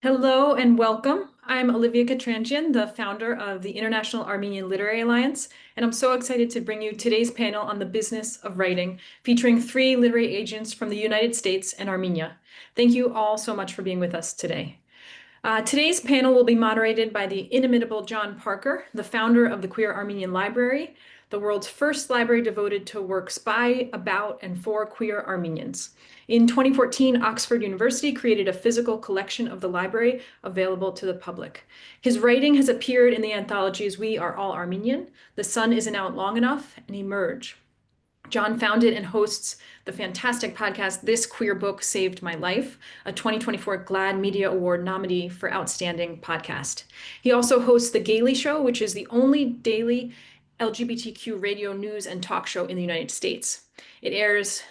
Hello and welcome. I'm Arevik Ashkharoyan, the founder of the International Armenian Literary Alliance, and I'm so excited to bring you today's panel on the business of writing, featuring three literary agents from the United States and Armenia. Thank you all so much for being with us today. Today's panel will be moderated by the inimitable John Parker, the founder of the Queer Armenian Library, the world's first library devoted to works by, about, and for queer Armenians. In 2014, Oxford University created a physical collection of the library available to the public. His writing has appeared in the anthologies We Are All Armenian, The Sun Isn't Out Long Enough, and Emerge. John founded and hosts the fantastic podcast, This Queer Book Saved My Life, a 2024 GLAAD Media Award nominee for Outstanding Podcast. He also hosts The Gaily Show, which is the only daily LGBTQ radio news and talk show in the United States. It airs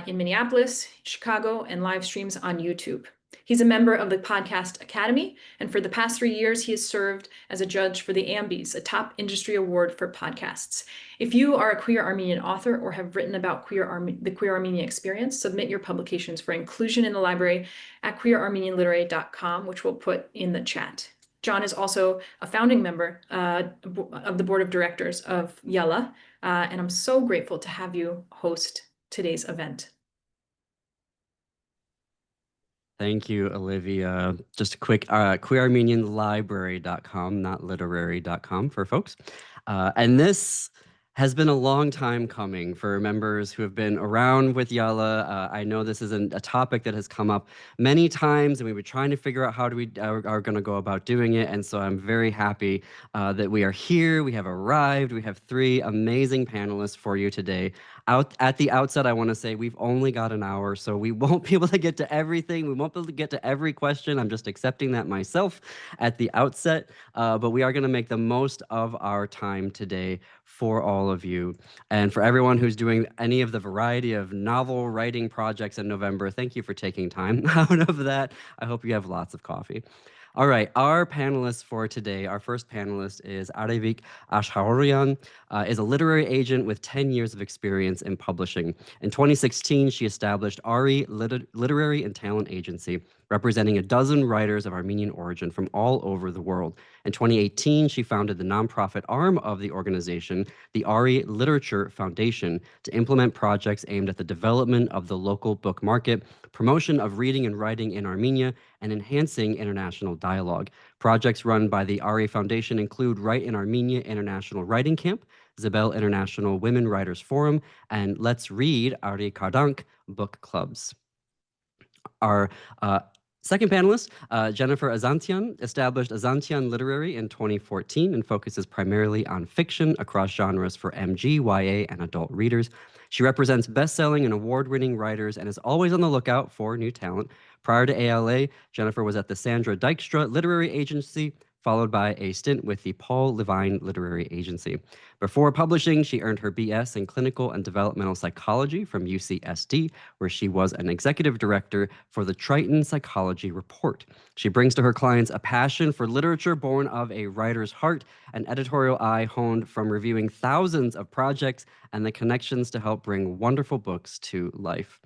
in Minneapolis, Chicago, and live streams on YouTube. He's a member of the Podcast Academy, and for the past 3 years, he has served as a judge for the AMBIES, a top industry award for podcasts. If you are a queer Armenian author or have written about the queer Armenian experience, submit your publications for inclusion in the library at queerarmenianliterary.com, which we'll put in the chat. John is also a founding member of the board of directors of Yalla, and I'm so grateful to have you host today's event. Thank you, Olivia. Just a quick, queerarmenianlibrary.com, not literary.com for folks. And this has been a long time coming for members who have been around with Yalla. I know this is a topic that has come up many times, and we were trying to figure out how we are going to go about doing it. And so I'm very happy that we are here. We have arrived. We have three amazing panelists for you today. At the outset, I want to say we've only got an hour, so we won't be able to get to everything. We won't be able to get to every question. I'm just accepting that myself at the outset, but we are going to make the most of our time today for all of you. And for everyone who's doing any of the variety of novel writing projects in November, thank you for taking time out of that. I hope you have lots of coffee. All right, our panelists for today, our first panelist is Arevik Ashkharoyan, is a literary agent with 10 years of experience in publishing. In 2016, she established ARI Literary and Talent Agency, representing a dozen writers of Armenian origin from all over the world. In 2018, she founded the nonprofit arm of the organization, the ARI Literature Foundation, to implement projects aimed at the development of the local book market, promotion of reading and writing in Armenia, and enhancing international dialogue. Projects run by the ARI Foundation include Write in Armenia International Writing Camp, Zabel International Women Writers Forum, and Let's Read Ari Kardank book clubs. Our second panelist, Jennifer Azantian, established Azantian Literary in 2014 and focuses primarily on fiction across genres for MG, YA, and adult readers. She represents best-selling and award-winning writers and is always on the lookout for new talent. Prior to ALA, Jennifer was at the Sandra Dykstra Literary Agency, followed by a stint with the Paul Levine Literary Agency. Before publishing, she earned her BS in Clinical and Developmental Psychology from UCSD, where she was an executive director for the Triton Psychology Report. She brings to her clients a passion for literature born of a writer's heart, an editorial eye honed from reviewing thousands of projects, and the connections to help bring wonderful books to life.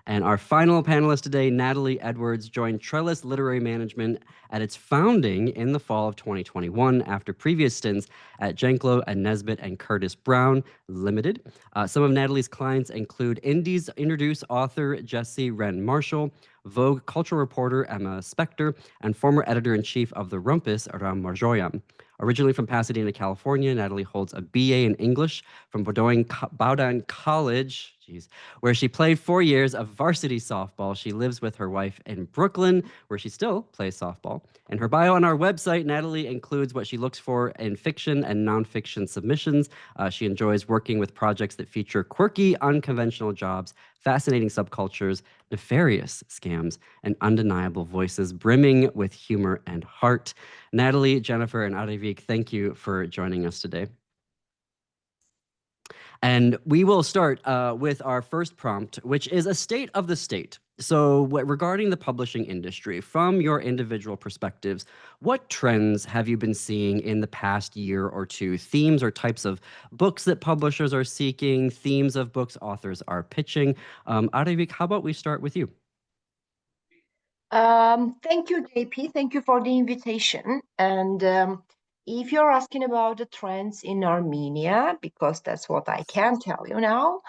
And our final panelist today, Natalie Edwards, joined Trellis Literary Management at its founding in the fall of 2021 after previous stints at Janklow and Nesbitt and Curtis Brown Limited. Some of Natalie's clients include Indies Introduce author Jesse Wren Marshall, Vogue cultural reporter Emma Spector, and former editor-in-chief of The Rumpus, Ram Marjoyan. Originally from Pasadena, California, Natalie holds a BA in English from Bowdoin College, where she played 4 years of varsity softball. She lives with her wife in Brooklyn, where she still plays softball. In her bio on our website, Natalie includes what she looks for in fiction and nonfiction submissions. She enjoys working with projects that feature quirky, unconventional jobs, fascinating subcultures, nefarious scams, and undeniable voices brimming with humor and heart. Natalie, Jennifer, and Arevik, thank you for joining us today. And we will start with our first prompt, which is a state of the state. So regarding the publishing industry, from your individual perspectives, what trends have you been seeing in the past year or two? Themes or types of books that publishers are seeking, themes of books authors are pitching. Arevik, how about we start with you? Thank you, JP. Thank you for the invitation. And if you're asking about the trends in Armenia, because that's what I can tell you now,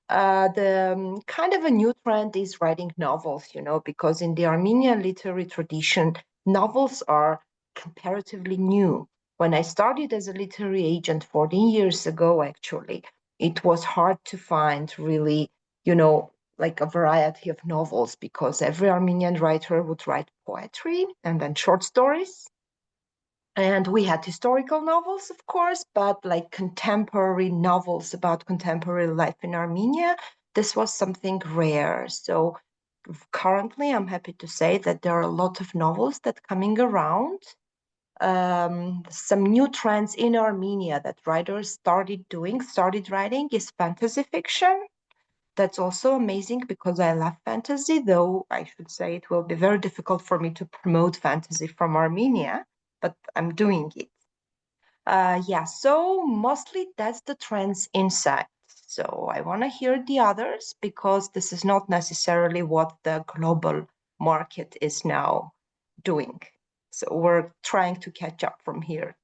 the kind of a new trend is writing novels, because in the Armenian literary tradition, novels are comparatively new. When I started as a literary agent 14 years ago, actually, it was hard to find really, you know, like a variety of novels because every Armenian writer would write poetry and then short stories. And we had historical novels, of course, but like contemporary novels about contemporary life in Armenia, this was something rare. So currently, I'm happy to say that there are a lot of novels that coming around. Some new trends in Armenia that writers started writing is fantasy fiction. That's also amazing because I love fantasy, though I should say it will be very difficult for me to promote fantasy from Armenia, but I'm doing it. Yeah, so mostly that's the trends inside. So I want to hear the others because this is not necessarily what the global market is now doing. So we're trying to catch up from here.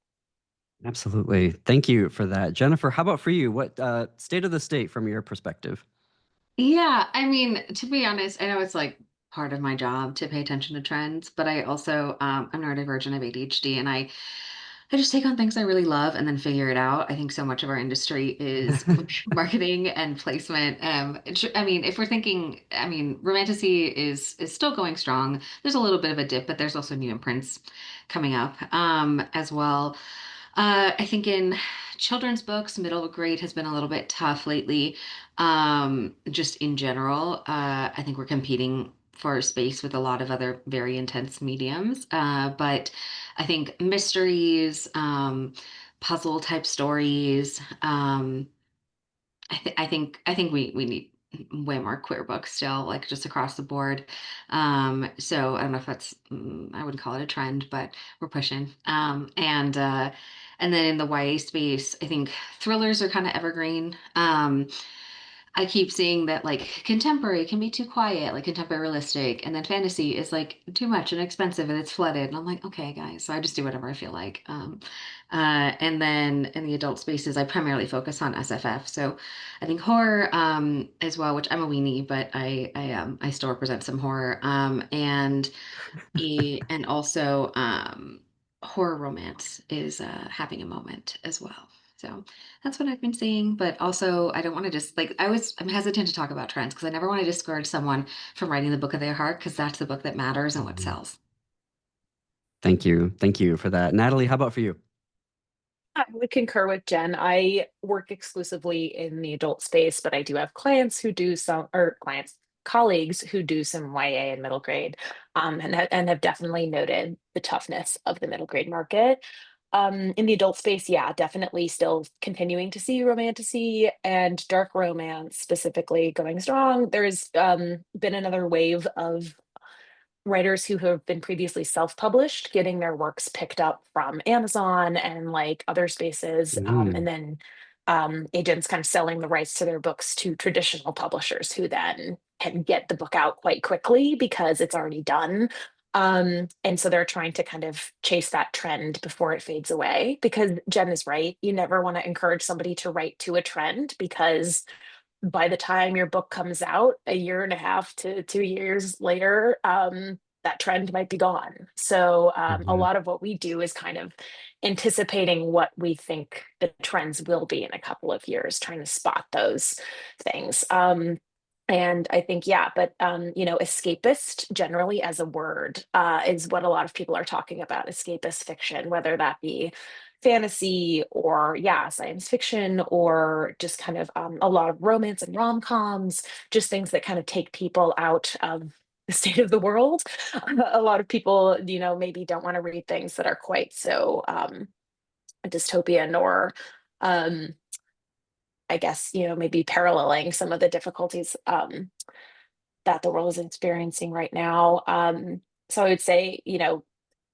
Absolutely. Thank you for that. Jennifer, how about for you? What state of the state from your perspective? Yeah, I mean, to be honest, I know it's like part of my job to pay attention to trends, but I also I'm neurodivergent, I have ADHD, and I just take on things I really love and then figure it out. I think so much of our industry is marketing and placement. I mean, if we're thinking, I mean, romantasy is still going strong. There's a little bit of a dip, but there's also new imprints coming up as well. I think in children's books, middle grade has been a little bit tough lately. Just in general, I think we're competing for space with a lot of other very intense mediums. But I think mysteries, puzzle type stories, I think we need way more queer books still, like just across the board. So I don't know if that's I wouldn't call it a trend, but we're pushing. And then in the YA space, I think thrillers are kind of evergreen. I keep seeing that like contemporary can be too quiet, like contemporary realistic, and then fantasy is like too much and expensive and it's flooded. And I'm like, okay, guys, so I just do whatever I feel like. And then in the adult spaces, I primarily focus on SFF. So I think horror as well, which I'm a weenie, but I still represent some horror. And also horror romance is having a moment as well. So that's what I've been seeing. But also, I don't want to just like I'm hesitant to talk about trends because I never want to discourage someone from writing the book of their heart because that's the book that matters and what Mhm. sells. Thank you. Thank you for that. Natalie, how about for you? I would concur with Jen. I work exclusively in the adult space, but I do have clients who do some, or clients, colleagues who do some YA and middle grade, and have definitely noted the toughness of the middle grade market. In the adult space, yeah, definitely still continuing to see romantasy and dark romance specifically going strong. There's been another wave of writers who have been previously self-published getting their works picked up from Amazon and like other spaces, and Mm, then agents kind of selling the rights to their books to traditional publishers who then can get the book out quite quickly because it's already done. And so they're trying to kind of chase that trend before it fades away because Jen is right. You never want to encourage somebody to write to a trend because by the time your book comes out a year and a half to 2 years later, that trend might be gone. So a mhm. lot of what we do is kind of anticipating what we think the trends will be in a couple of years, trying to spot those things. And I think, yeah, but escapist generally as a word is what a lot of people are talking about, escapist fiction, whether that be fantasy or yeah, science fiction or just kind of a lot of romance and rom-coms, just things that kind of take people out of the state of the world. A lot of people, maybe don't want to read things that are quite so dystopian or um, I guess, maybe paralleling some of the difficulties that the world is experiencing right now. So I would say,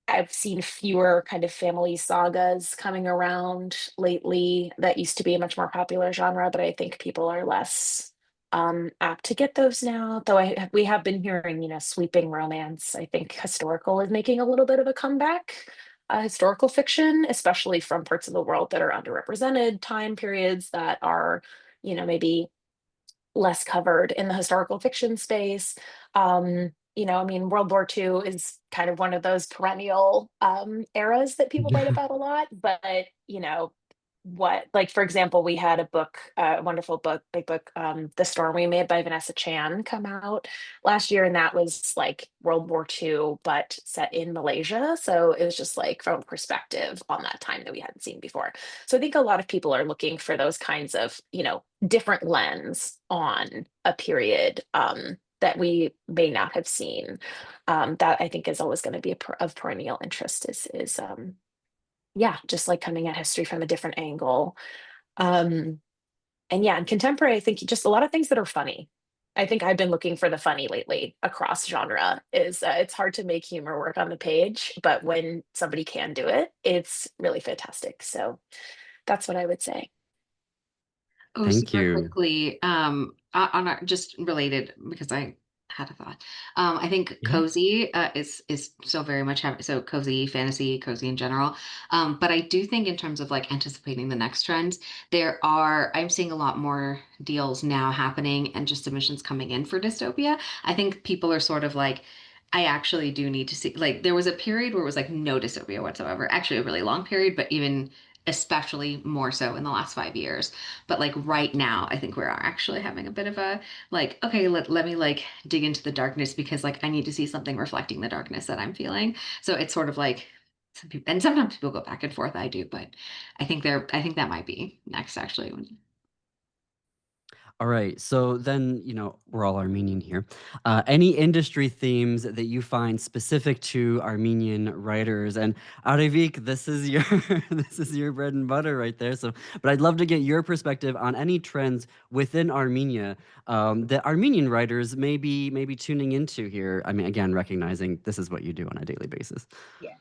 I've seen fewer kind of family sagas coming around lately. That used to be a much more popular genre, but I think people are less apt to get those now, though we have been hearing, sweeping romance. I think historical is making a little bit of a comeback. Historical fiction, especially from parts of the world that are underrepresented, time periods that are, maybe less covered in the historical fiction space. I mean, World War II is kind of one of those perennial eras that people write Yeah. about a lot, but like for example, we had a book, a wonderful book, big book, The Storm We Made by Vanessa Chan come out last year, and that was like World War II, but set in Malaysia. So it was just like from a perspective on that time that we hadn't seen before. So I think a lot of people are looking for those kinds of, different lens on a period that we may not have seen. That I think is always going to be of perennial interest is yeah, just like coming at history from a different angle. Um, and yeah, in contemporary, I think just a lot of things that are funny. I think I've been looking for the funny lately across genre. Is It's hard to make humor work on the page, but when somebody can do it, it's really fantastic. So that's what I would say. Oh, Thank super you. quickly, on our just related because I had a thought. I think Yeah. cozy is so very much so cozy fantasy, cozy in general. But I do think in terms of like anticipating the next trends, I'm seeing a lot more deals now happening and just submissions coming in for dystopia. I think people are sort of like, I actually do need to see, like there was a period where it was like no dystopia whatsoever, actually a really long period, but even especially more so in the last 5 years. But like right now, I think we're actually having a bit of a like, okay, let me like dig into the darkness because like I need to see something reflecting the darkness that I'm feeling. So it's sort of like some people, and sometimes people go back and forth. I do, but I think that might be next actually. All right. So then, we're all Armenian here. Any industry themes that you find specific to Armenian writers? And Arevik, this is your this is your bread and butter right there. So, but I'd love to get your perspective on any trends within Armenia that Armenian writers may be tuning into here. I mean, again, recognizing this is what you do on a daily basis. Yeah.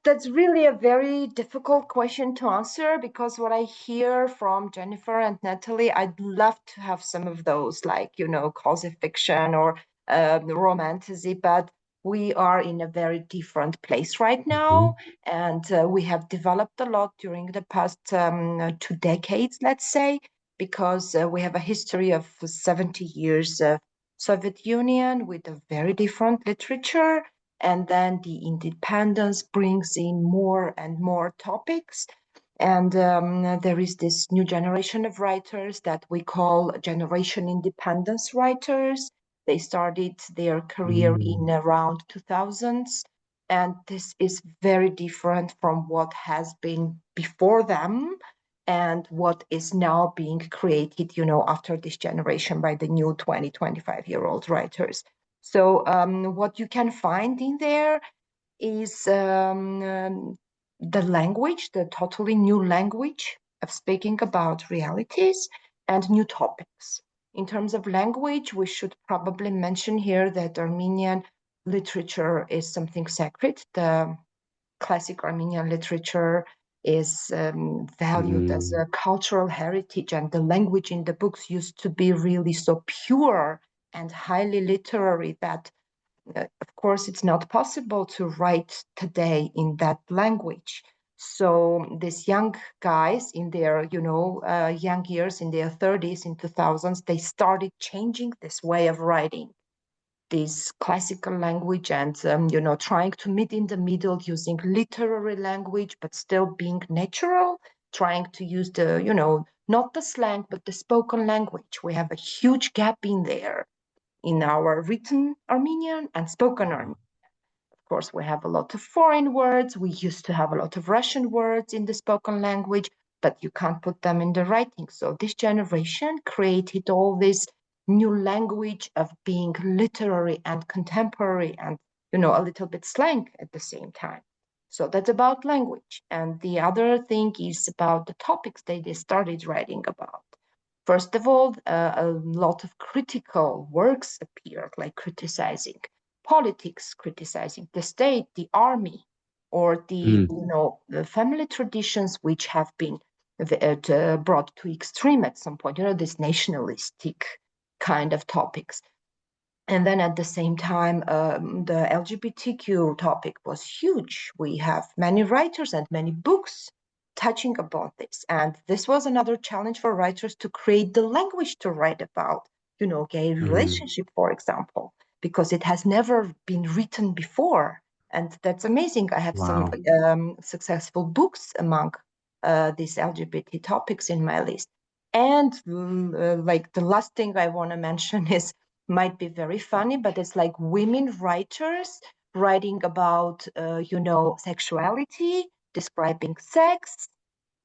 That's really a very difficult question to answer because what I hear from Jennifer and Natalie, I'd love to have some of those, like, cozy fiction or romantasy, but we are in a very different place right now, and we have developed a lot during the past 2 decades, let's say, because we have a history of 70 years of Soviet Union with a very different literature, and then the independence brings in more and more topics. And there is this new generation of writers that we call Generation Independence writers. They started their career in around 2000s, and this is very different from what has been before them and what is now being created, after this generation by the new 20, 25-year-old writers. So what you can find in there is the language, the totally new language of speaking about realities and new topics. In terms of language, we should probably mention here that Armenian literature is something sacred. The classic Armenian literature is valued as a cultural heritage, and the language in the books used to be really so pure and highly literary that of course, it's not possible to write today in that language. So these young guys in their, young years, in their 30s, in 2000s, they started changing this way of writing, this classical language, and, trying to meet in the middle using literary language, but still being natural, trying to use the, not the slang, but the spoken language. We have a huge gap in there in our written Armenian and spoken Armenian. Of course, we have a lot of foreign words. We used to have a lot of Russian words in the spoken language, but you can't put them in the writing. So this generation created all this new language of being literary and contemporary and, a little bit slang at the same time. So that's about language. And the other thing is about the topics they started writing about. First of all, a lot of critical works appeared, like criticizing politics, criticizing the state, the army, or the family traditions which have been brought to extreme at some point, this nationalistic kind of topics. And then at the same time, the LGBTQ topic was huge. We have many writers and many books touching upon this. And this was another challenge for writers to create the language to write about, gay relationship, for example, because it has never been written before. And that's amazing. I have some successful books among these LGBT topics in my list. And like the last thing I want to mention is, might be very funny, but it's like women writers writing about, sexuality, describing sex.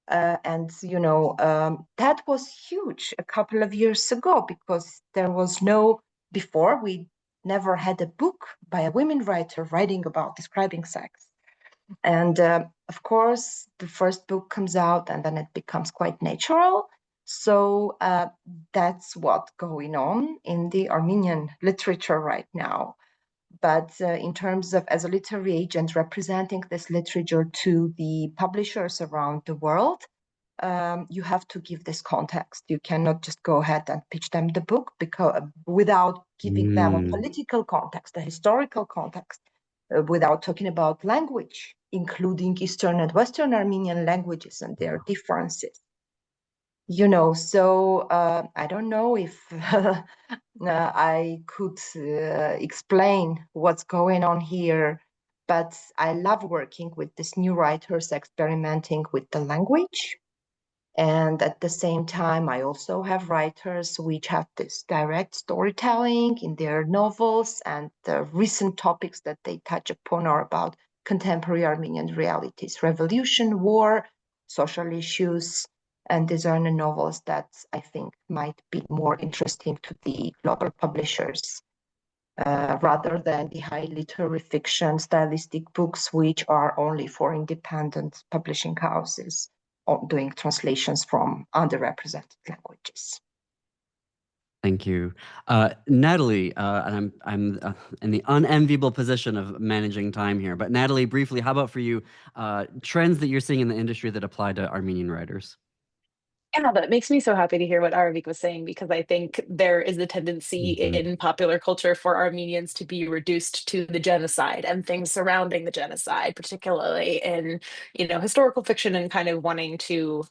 And, that was huge a couple of years ago, because there was before we never had a book by a women writer writing about describing sex. And of course, the first book comes out and then it becomes quite natural. So that's what's going on in the Armenian literature right now. But in terms of, as a literary agent representing this literature to the publishers around the world, you have to give this context. You cannot just go ahead and pitch them the book without giving them a political context, a historical context, without talking about language, including Eastern and Western Armenian languages and their differences. So I don't know if I could explain what's going on here, but I love working with these new writers, experimenting with the language. And at the same time, I also have writers which have this direct storytelling in their novels, and the recent topics that they touch upon are about contemporary Armenian realities, revolution, war, social issues. And these are the novels that I think might be more interesting to the global publishers, rather than the high literary fiction stylistic books, which are only for independent publishing houses doing translations from underrepresented languages. Thank you. Natalie, and I'm in the unenviable position of managing time here, but Natalie, briefly, how about for you, trends that you're seeing in the industry that apply to Armenian writers? Yeah, that makes me so happy to hear what Arevik was saying, because I think there is a tendency in popular culture for Armenians to be reduced to the genocide and things surrounding the genocide, particularly in, historical fiction, and kind of wanting to,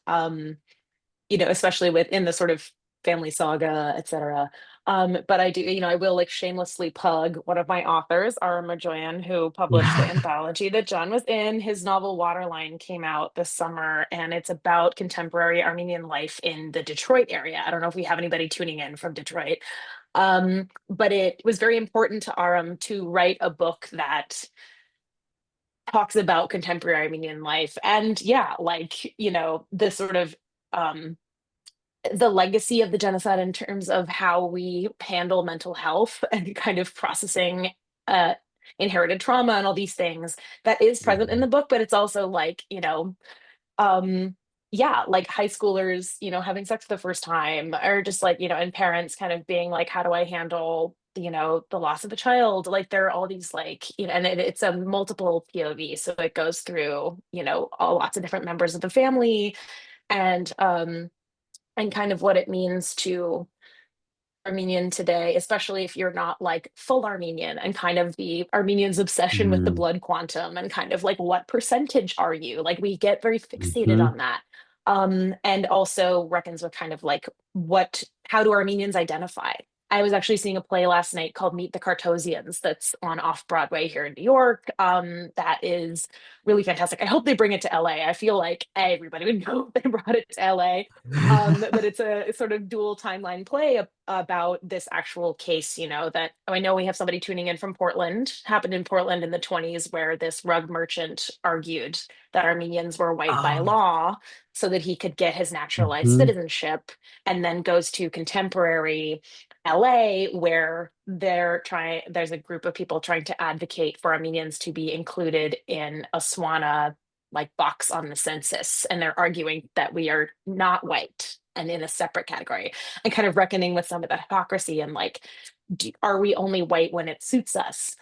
especially within the sort of family saga, etc. But I do, I will like shamelessly plug one of my authors, Armenian, who published the anthology that John was in. His novel Waterline came out this summer, and it's about contemporary Armenian life in the Detroit area. I don't know if we have anybody tuning in from Detroit. But it was very important to Aram to write a book that talks about contemporary Armenian life. And yeah, this sort of the legacy of the genocide in terms of how we handle mental health and kind of processing inherited trauma and all these things that is present in the book. But it's also like, like high schoolers, having sex for the first time, or just like, and parents kind of being like, how do I handle, the loss of a child? Like there are all these like, and it's a multiple POV. So it goes through, lots of different members of the family, and kind of what it means to Armenian today, especially if you're not like full Armenian, and kind of the Armenians' obsession with the blood quantum, and kind of like what percentage are you? Like we get very fixated on that. And also reckons with kind of like how do Armenians identify? I was actually seeing a play last night called Meet the Cartosians that's on off Broadway here in New York. That is really fantastic. I hope they bring it to LA. I feel like everybody would know if they brought it to LA. But it's a sort of dual timeline play about this actual case, that I know we have somebody tuning in from Portland, happened in Portland in the 1920s, where this rug merchant argued that Armenians were white by law so that he could get his naturalized citizenship, and then goes to contemporary LA, where there's a group of people trying to advocate for Armenians to be included in a SWANA like box on the census, and they're arguing that we are not white and in a separate category, and kind of reckoning with some of the hypocrisy and like are we only white when it suits us?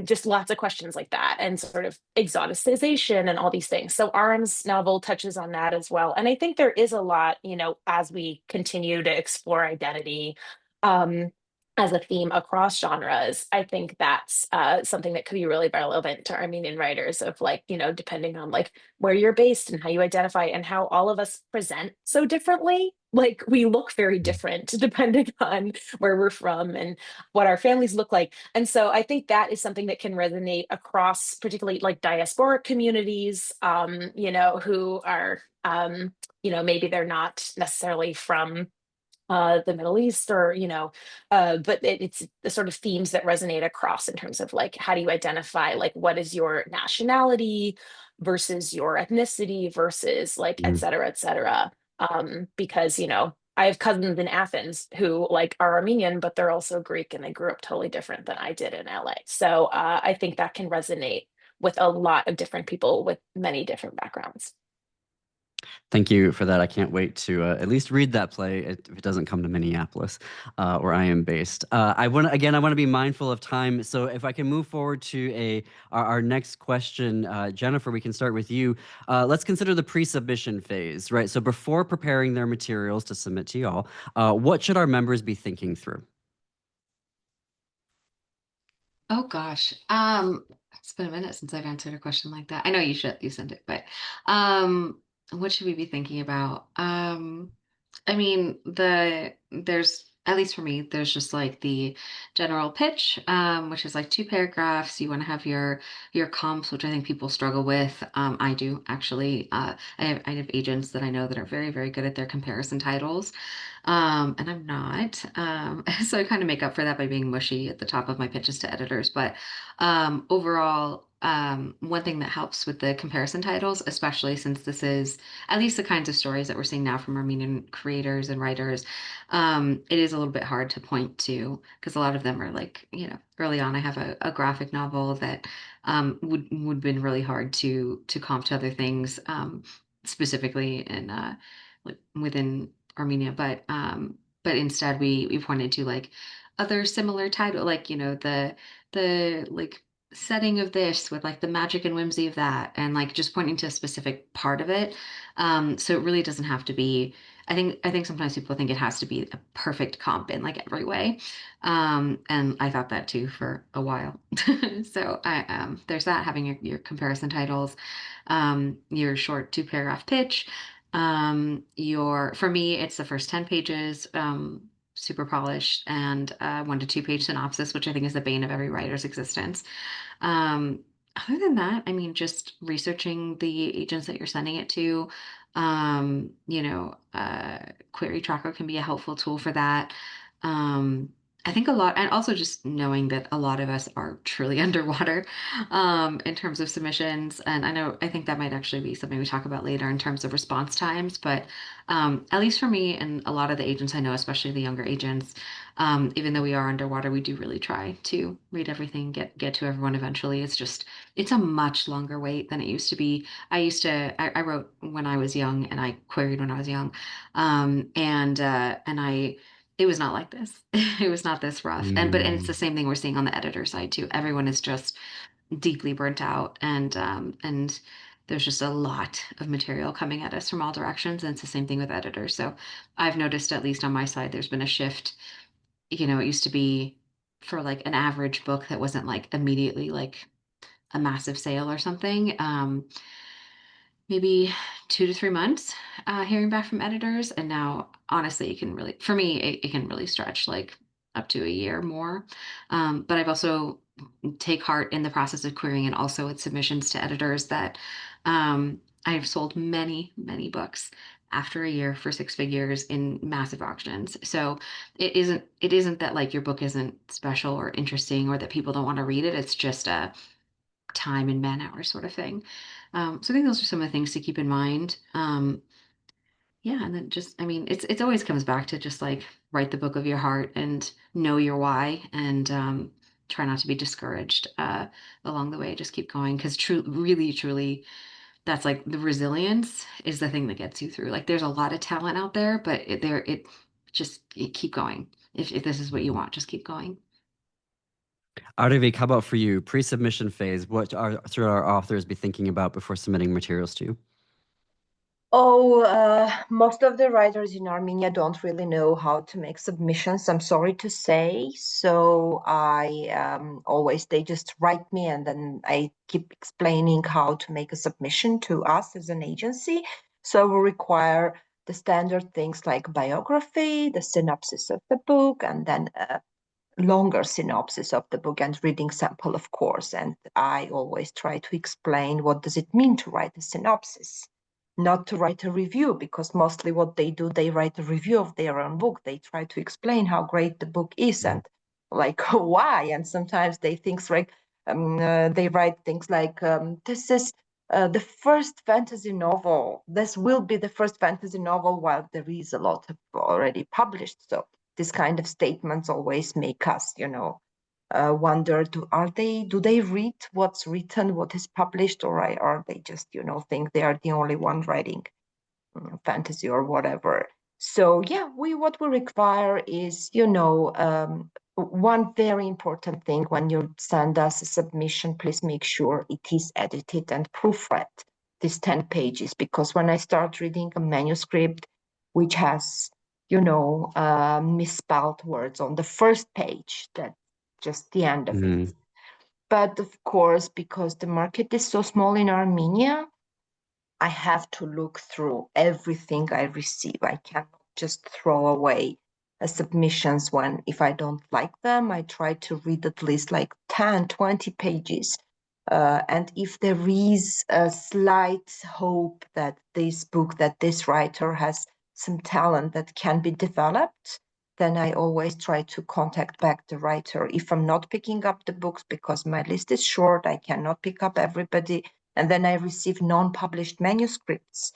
Just lots of questions like that, and sort of exoticization and all these things. So Aram's novel touches on that as well. And I think there is a lot, as we continue to explore identity, um, as a theme across genres. I think that's something that could be really relevant to Armenian writers, of like, depending on like where you're based and how you identify and how all of us present so differently. Like we look very different depending on where we're from and what our families look like. And so I think that is something that can resonate across particularly like diasporic communities, who are, maybe they're not necessarily from the Middle East, or but it's the sort of themes that resonate across, in terms of like how do you identify, like what is your nationality versus your ethnicity versus like et Mm. cetera, et cetera. Because I have cousins in Athens who like are Armenian, but they're also Greek, and they grew up totally different than I did in LA. So I think that can resonate with a lot of different people with many different backgrounds. Thank you for that. I can't wait to at least read that play if it doesn't come to Minneapolis, where I am based. I want to be mindful of time. So if I can move forward to our next question, Jennifer, we can start with you. Let's consider the pre-submission phase, right? So before preparing their materials to submit to y'all, what should our members be thinking through? Oh gosh. It's been a minute since I've answered a question like that. I know you sent it, but what should we be thinking about? I mean, there's, at least for me, there's just like the general pitch, which is like 2 paragraphs. You want to have your comps, which I think people struggle with. I do actually. I have agents that I know that are very, very good at their comparison titles. And I'm not. So I kind of make up for that by being mushy at the top of my pitches to editors. But overall, one thing that helps with the comparison titles, especially since this is at least the kinds of stories that we're seeing now from Armenian creators and writers, it is a little bit hard to point to, because a lot of them are like, early on, I have a graphic novel that would been really hard to comp to other things, specifically in like within Armenia, but instead we pointed to like other similar title, like the like setting of this with like the magic and whimsy of that, and like just pointing to a specific part of it. So it really doesn't have to be. I think sometimes people think it has to be a perfect comp in like every way, and I thought that too for a while. So there's that, having your comparison titles, your short 2 paragraph pitch. For me, it's the first 10 pages, super polished, and 1 to 2 page synopsis, which I think is the bane of every writer's existence. Um, Other than that, I mean, just researching the agents that you're sending it to. Query Tracker can be a helpful tool for that. Um, I think a lot, and also just knowing that a lot of us are truly underwater, in terms of submissions. And I think that might actually be something we talk about later in terms of response times. But at least for me and a lot of the agents I know, especially the younger agents, even though we are underwater, we do really try to read everything, get to everyone eventually. It's a much longer wait than it used to be. I wrote when I was young, and I queried when I was young. It was not like this. It was not this rough. And it's the same thing we're seeing on the editor side too. Everyone is just deeply burnt out, and there's just a lot of material coming at us from all directions. And it's the same thing with editors. So I've noticed, at least on my side, there's been a shift. It used to be for like an average book that wasn't like immediately like a massive sale or something. Maybe 2 to 3 months, hearing back from editors. And now, honestly, for me, it can really stretch like up to a year more. But I've also take heart in the process of querying, and also with submissions to editors, that I've sold many, many books after a year for 6 figures in massive auctions. So it isn't that like your book isn't special or interesting, or that people don't want to read it. It's just a time and man hour sort of thing. So I think those are some of the things to keep in mind. Yeah, and then just, I mean, it's always comes back to just like write the book of your heart and know your why, and try not to be discouraged along the way. Just keep going, because really, truly, that's like the resilience is the thing that gets you through. Like there's a lot of talent out there, but keep going. if this is what you want, just keep going. Arevik, how about for you? Pre-submission phase, what should our authors be thinking about before submitting materials to you? Most of the writers in Armenia don't really know how to make submissions, I'm sorry to say. So they just write me and then I keep explaining how to make a submission to us as an agency. So we require the standard things like biography, the synopsis of the book, and then a longer synopsis of the book and reading sample, of course. And I always try to explain what does it mean to write a synopsis, not to write a review, because mostly what they do, they write a review of their own book. They try to explain how great the book is and like why. And sometimes they they write things like, this is the first fantasy novel. This will be the first fantasy novel, while there is a lot of already published. So this kind of statements always make us, wonder, do they read what's written, what is published, or are they just, think they are the only one writing fantasy or whatever. So yeah, what we require is, one very important thing: when you send us a submission, please make sure it is edited and proofread, these 10 pages, because when I start reading a manuscript which has, misspelled words on the first page, that's just the end of it. But of course, because the market is so small in Armenia, I have to look through everything I receive. I cannot just throw away submissions if I don't like them. I try to read at least like 10, 20 pages. And if there is a slight hope that this writer has some talent that can be developed, then I always try to contact back the writer. If I'm not picking up the books because my list is short, I cannot pick up everybody. And then I receive non-published manuscripts.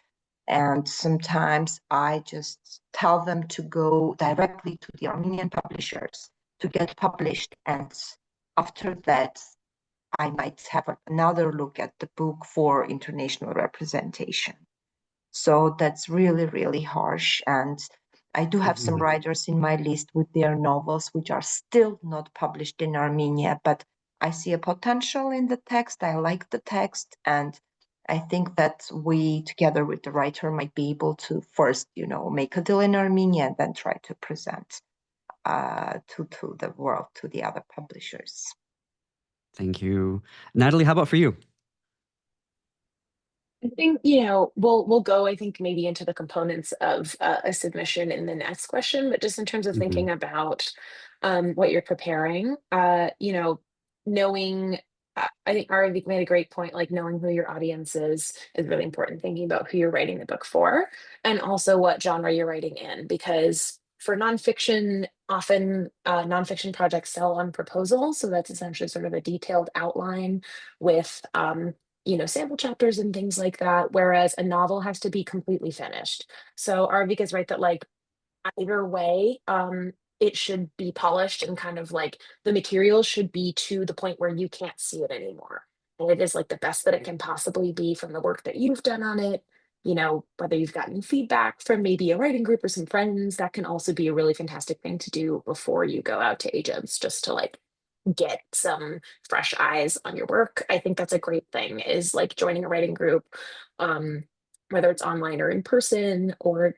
And sometimes I just tell them to go directly to the Armenian publishers to get published. And after that, I might have another look at the book for international representation. So that's really, really harsh. And I do have some writers in my list with their novels which are still not published in Armenia, but I see a potential in the text. I like the text, and I think that we, together with the writer, might be able to first, make a deal in Armenia and then try to present to the world, to the other publishers. Thank you. Natalie, how about for you? I think, we'll go, I think, maybe into the components of a submission in the next question, but just in terms of thinking about what you're preparing, knowing, I think Arevik made a great point, like knowing who your audience is really important, thinking about who you're writing the book for, and also what genre you're writing in, because for nonfiction, often nonfiction projects sell on proposal. So that's essentially sort of a detailed outline with sample chapters and things like that, whereas a novel has to be completely finished. So Arvik is right that like either way, it should be polished and kind of like the material should be to the point where you can't see it anymore. And it is like the best that it can possibly be from the work that you've done on it. Whether you've gotten feedback from maybe a writing group or some friends, that can also be a really fantastic thing to do before you go out to agents, just to like get some fresh eyes on your work. I think that's a great thing, is like joining a writing group, whether it's online or in person, or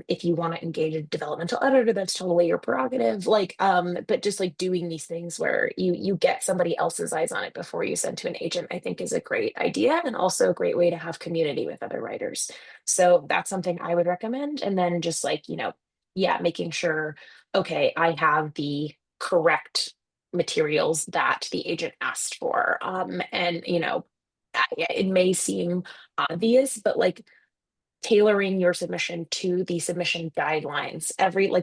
if you want to engage a developmental editor, that's totally your prerogative. But just like doing these things where you get somebody else's eyes on it before you send to an agent, I think is a great idea, and also a great way to have community with other writers. So that's something I would recommend. And then just like, making sure, okay, I have the correct materials that the agent asked for. And it may seem obvious, but like tailoring your submission to the submission guidelines.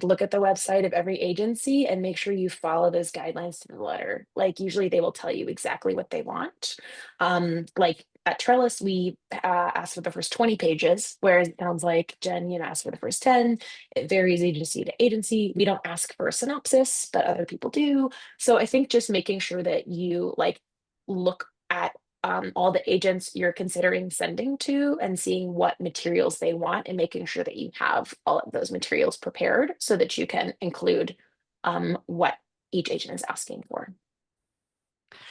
Look at the website of every agency and make sure you follow those guidelines to the letter. Like usually they will tell you exactly what they want. Like at Trellis, we ask for the first 20 pages, whereas it sounds like Jen, asked for the first 10. It varies agency to agency. We don't ask for a synopsis, but other people do. So I think just making sure that you like look at all the agents you're considering sending to and seeing what materials they want and making sure that you have all of those materials prepared so that you can include what each agent is asking for.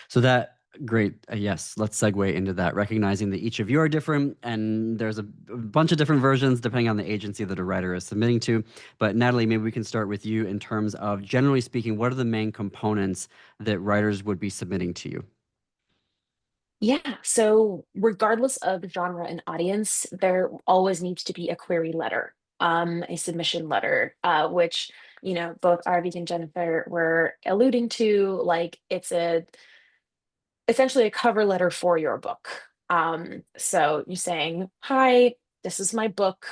So that great. Yes, let's segue into that, recognizing that each of you are different and there's a bunch of different versions depending on the agency that a writer is submitting to. But Natalie, maybe we can start with you in terms of, generally speaking, what are the main components that writers would be submitting to you? Yeah, so regardless of genre and audience, there always needs to be a query letter, a submission letter, which, both Arvik and Jennifer were alluding to, like it's essentially a cover letter for your book. So you're saying, hi, this is my book.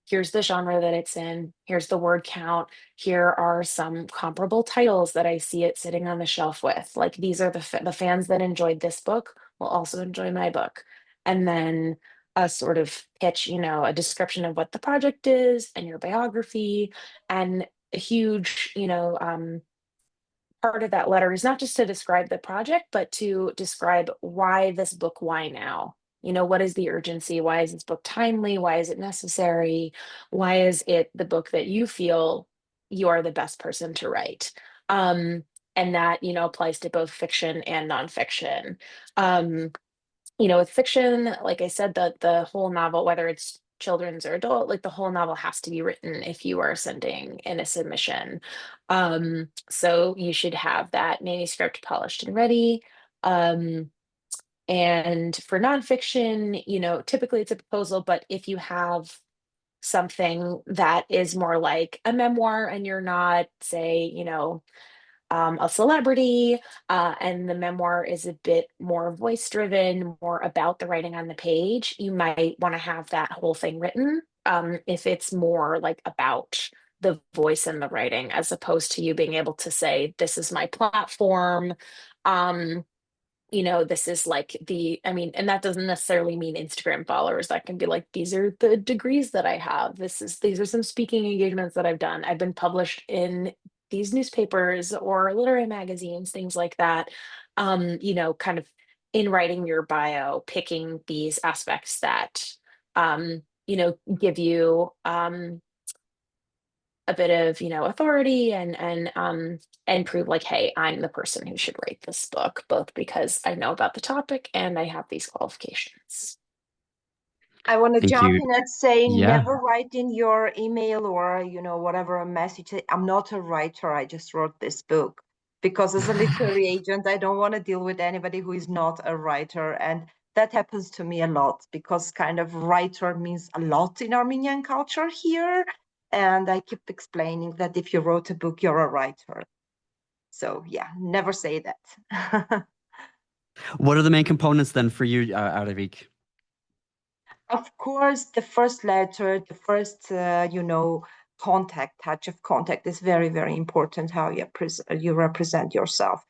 Here's the genre that it's in. Here's the word count. Here are some comparable titles that I see it sitting on the shelf with. Like these are the fans that enjoyed this book will also enjoy my book. And then a sort of pitch, a description of what the project is and your biography, and a huge, part of that letter is not just to describe the project, but to describe why this book, why now? What is the urgency? Why is this book timely? Why is it necessary? Why is it the book that you feel you are the best person to write? And that, applies to both fiction and nonfiction. With fiction, like I said, the whole novel, whether it's children's or adult, like the whole novel has to be written if you are sending in a submission. So you should have that manuscript polished and ready. And for nonfiction, typically it's a proposal, but if you have something that is more like a memoir and you're not, say, a celebrity, and the memoir is a bit more voice driven, more about the writing on the page, you might want to have that whole thing written. If it's more like about the voice and the writing, as opposed to you being able to say, this is my platform. This is like and that doesn't necessarily mean Instagram followers. That can be like, these are the degrees that I have. These are some speaking engagements that I've done. I've been published in these newspapers or literary magazines, things like that. Kind of in writing your bio, picking these aspects that, give you, a bit of authority and prove like, hey, I'm the person who should write this book, both because I know about the topic and I have these qualifications. I want to Thank jump you. in and say, Yeah. never write in your email or whatever a message. I'm not a writer, I just wrote this book. Because as a literary agent, I don't want to deal with anybody who is not a writer. And that happens to me a lot, because kind of writer means a lot in Armenian culture here. And I keep explaining that if you wrote a book, you're a writer. So yeah, never say that. What are the main components then for you, Arevik? Of course, the first letter, the first, contact, touch of contact is very, very important, how you represent yourself.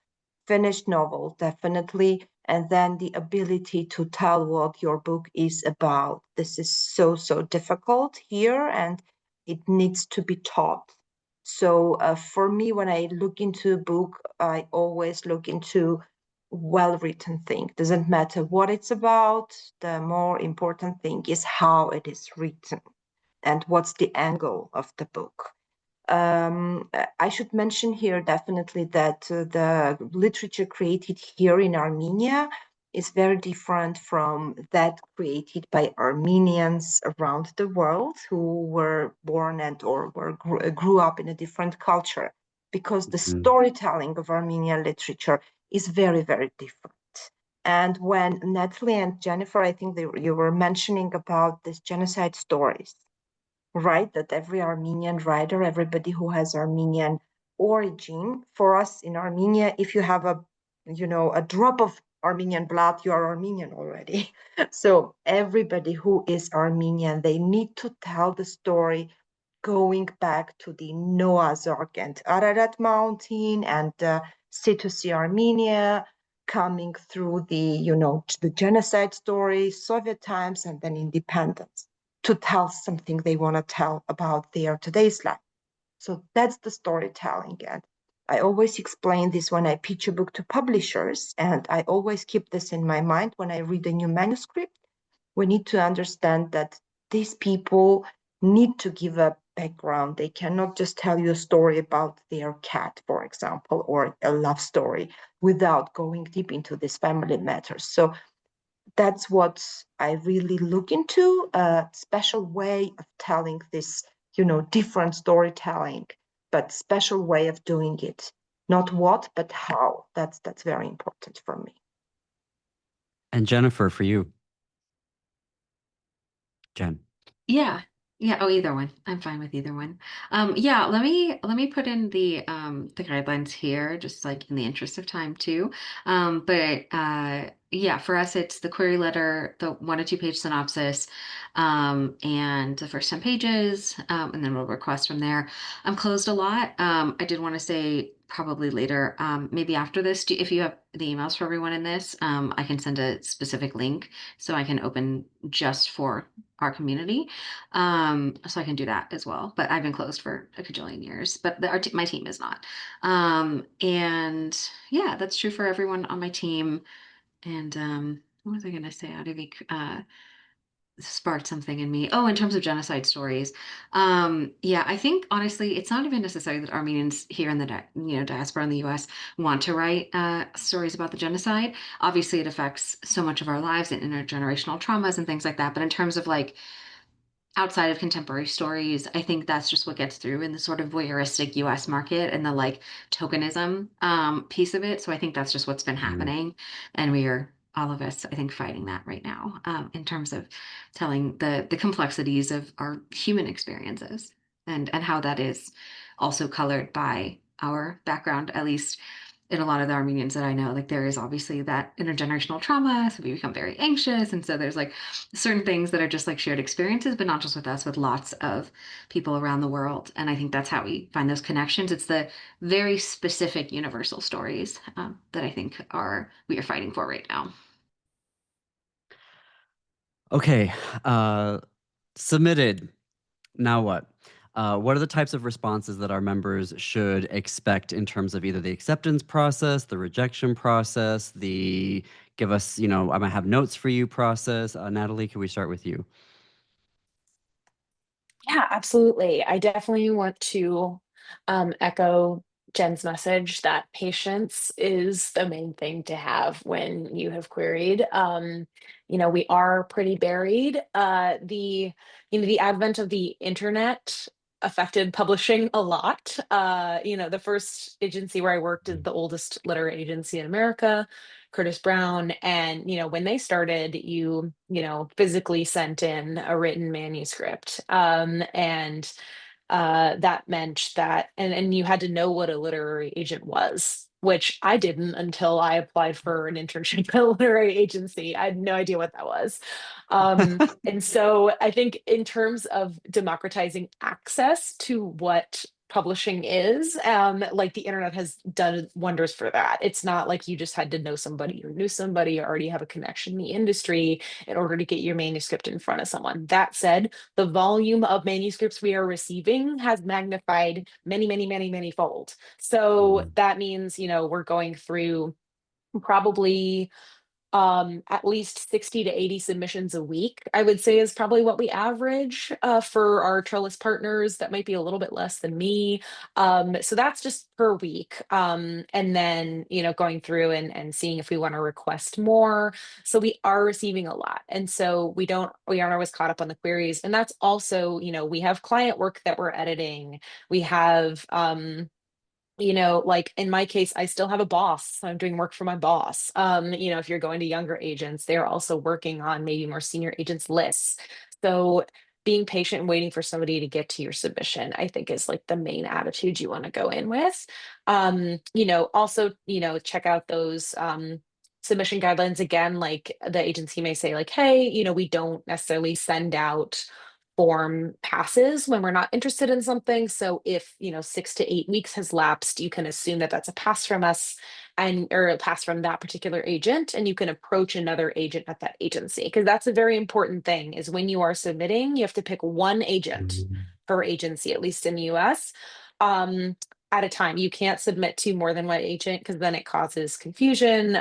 Finished novel, definitely. And then the ability to tell what your book is about. This is so, so difficult here, and it needs to be taught. So for me, when I look into a book, I always look into well-written thing. Doesn't matter what it's about. The more important thing is how it is written and what's the angle of the book. I should mention here definitely that the literature created here in Armenia is very different from that created by Armenians around the world who were born and or grew up in a different culture, because the storytelling of Armenian literature is very, very different. And when Natalie and Jennifer, I think you were mentioning about this genocide stories, right? That every Armenian writer, everybody who has Armenian origin, for us in Armenia, if you have a drop of Armenian blood, you are Armenian already. So everybody who is Armenian, they need to tell the story going back to the Noazark and Ararat mountain and C2C Armenia, coming through the genocide story, Soviet times, and then independence, to tell something they want to tell about their today's life. So that's the storytelling. And I always explain this when I pitch a book to publishers, and I always keep this in my mind when I read a new manuscript. We need to understand that these people need to give a background. They cannot just tell you a story about their cat, for example, or a love story without going deep into these family matters. So that's what I really look into, a special way of telling this, different storytelling, but special way of doing it. Not what, but how. That's very important for me. And Jennifer, for you. Jen. Yeah. Yeah. Oh, either one. I'm fine with either one. Yeah, let me put in the guidelines here, just like in the interest of time too. But yeah, for us it's the query letter, the 1 to 2 page synopsis, and the first 10 pages, and then we'll request from there. I'm closed a lot. I did want to say probably later, maybe after this, if you have the emails for everyone in this, I can send a specific link so I can open just for our community. So I can do that as well. But I've been closed for a cajillion years, but my team is not. And yeah, that's true for everyone on my team. And what was I going to say? Arevik sparked something in me. Oh, in terms of genocide stories. Yeah, I think honestly, it's not even necessary that Armenians here in the diaspora in the US want to write stories about the genocide. Obviously, it affects so much of our lives and intergenerational traumas and things like that. But in terms of like outside of contemporary stories, I think that's just what gets through in the sort of voyeuristic US market and the like tokenism piece of it. So I think that's just what's been happening. And we are all of us, I think, fighting that right now, in terms of telling the complexities of our human experiences and how that is also colored by our background, at least in a lot of the Armenians that I know. Like there is obviously that intergenerational trauma, so we become very anxious, and so there's like certain things that are just like shared experiences, but not just with us, with lots of people around the world. And I think that's how we find those connections. It's the very specific universal stories that I think we are fighting for right now. Okay, submitted. Now what? What are the types of responses that our members should expect in terms of either the acceptance process, the rejection process, the give us, I might have notes for you process? Natalie, can we start with you? Yeah, absolutely. I definitely want to echo Jen's message that patience is the main thing to have when you have queried. We are pretty buried. The advent of the internet affected publishing a lot. The first agency where I worked is the oldest literary agency in America, Curtis Brown. And, when they started, you physically sent in a written manuscript. And that meant that, and you had to know what a literary agent was, which I didn't until I applied for an internship at a literary agency. I had no idea what that was. And so I think in terms of democratizing access to what publishing is, like the internet has done wonders for that. It's not like you just had to know somebody or knew somebody or already have a connection in the industry in order to get your manuscript in front of someone. That said, the volume of manuscripts we are receiving has magnified many, many, many, many fold. So that means, we're going through probably at least 60 to 80 submissions a week, I would say, is probably what we average for our trellis partners. That might be a little bit less than me. So that's just per week. And then, going through and seeing if we want to request more. So we are receiving a lot. And so we aren't always caught up on the queries. And that's also, we have client work that we're editing. We have, like in my case, I still have a boss. So I'm doing work for my boss. If you're going to younger agents, they're also working on maybe more senior agents lists. So being patient and waiting for somebody to get to your submission, I think is like the main attitude you want to go in with. Also, check out those submission guidelines again. Like the agency may say like, hey, we don't necessarily send out form passes when we're not interested in something. So if 6 to 8 weeks has lapsed, you can assume that that's a pass from us or a pass from that particular agent, and you can approach another agent at that agency, because that's a very important thing. Is when you are submitting, you have to pick one agent per agency, at least in the US. at a time. You can't submit to more than one agent because then it causes confusion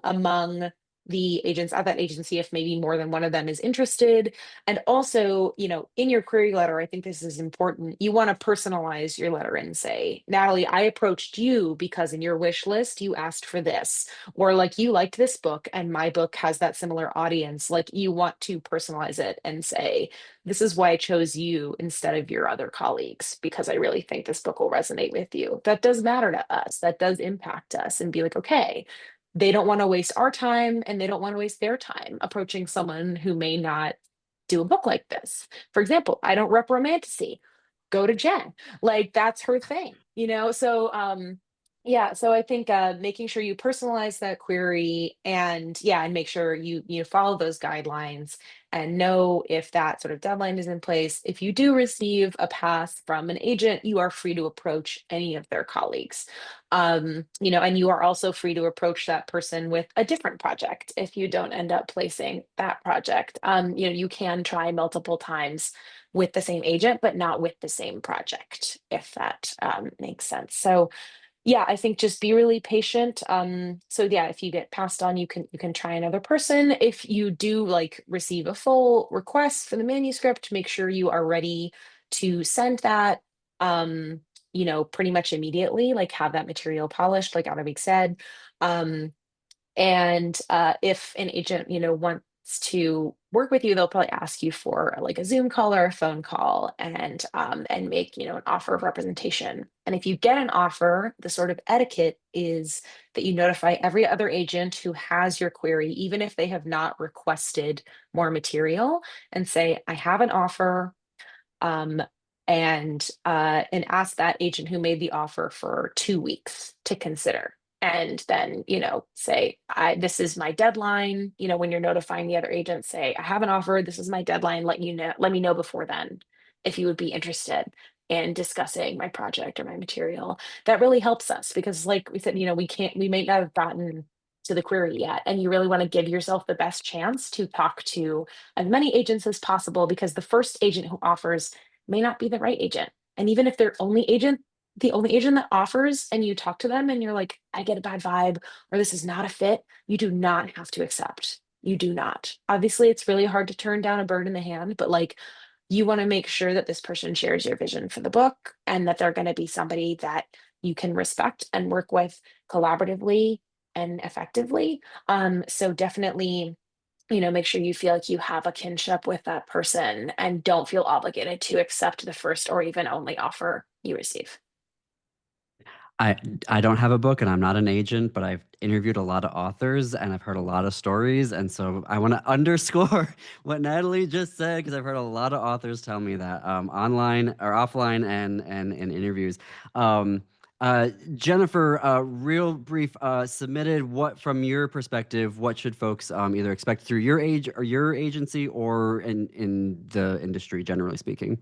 among the agents at that agency if maybe more than one of them is interested. And also, in your query letter, I think this is important. You want to personalize your letter and say, Natalie, I approached you because in your wish list, you asked for this, or like you liked this book and my book has that similar audience. Like you want to personalize it and say, this is why I chose you instead of your other colleagues, because I really think this book will resonate with you. That does matter to us. That does impact us, and be like, okay, they don't want to waste our time and they don't want to waste their time approaching someone who may not do a book like this. For example, I don't rep romanticy. Go to Jen. Like that's her thing, So yeah, so I think making sure you personalize that query and make sure you follow those guidelines and know if that sort of deadline is in place. If you do receive a pass from an agent, you are free to approach any of their colleagues. And you are also free to approach that person with a different project if you don't end up placing that project. You can try multiple times with the same agent, but not with the same project, if that makes sense. So yeah, I think just be really patient. So yeah, if you get passed on, you can try another person. If you do like receive a full request for the manuscript, make sure you are ready to send that pretty much immediately, like have that material polished, like Arevik said. And if an agent, wants to work with you, they'll probably ask you for like a Zoom call or a phone call and make, an offer of representation. And if you get an offer, the sort of etiquette is that you notify every other agent who has your query, even if they have not requested more material, and say, I have an offer. And ask that agent who made the offer for 2 weeks to consider. And then, say, this is my deadline. When you're notifying the other agent, say, I have an offer. This is my deadline. Let me know before then if you would be interested in discussing my project or my material. That really helps us because, like we said, we may not have gotten to the query yet, and you really want to give yourself the best chance to talk to as many agents as possible, because the first agent who offers may not be the right agent. And even if they're the only agent that offers, and you talk to them and you're like, I get a bad vibe, or this is not a fit, you do not have to accept. You do not. Obviously, it's really hard to turn down a bird in the hand, but like you want to make sure that this person shares your vision for the book and that they're going to be somebody that you can respect and work with collaboratively and effectively. So definitely, make sure you feel like you have a kinship with that person and don't feel obligated to accept the first or even only offer you receive. I don't have a book and I'm not an agent, but I've interviewed a lot of authors and I've heard a lot of stories. And so I want to underscore what Natalie just said, because I've heard a lot of authors tell me that online or offline and in interviews. Jennifer, real brief, submitted what, from your perspective, what should folks either expect through your agency or in the industry, generally speaking?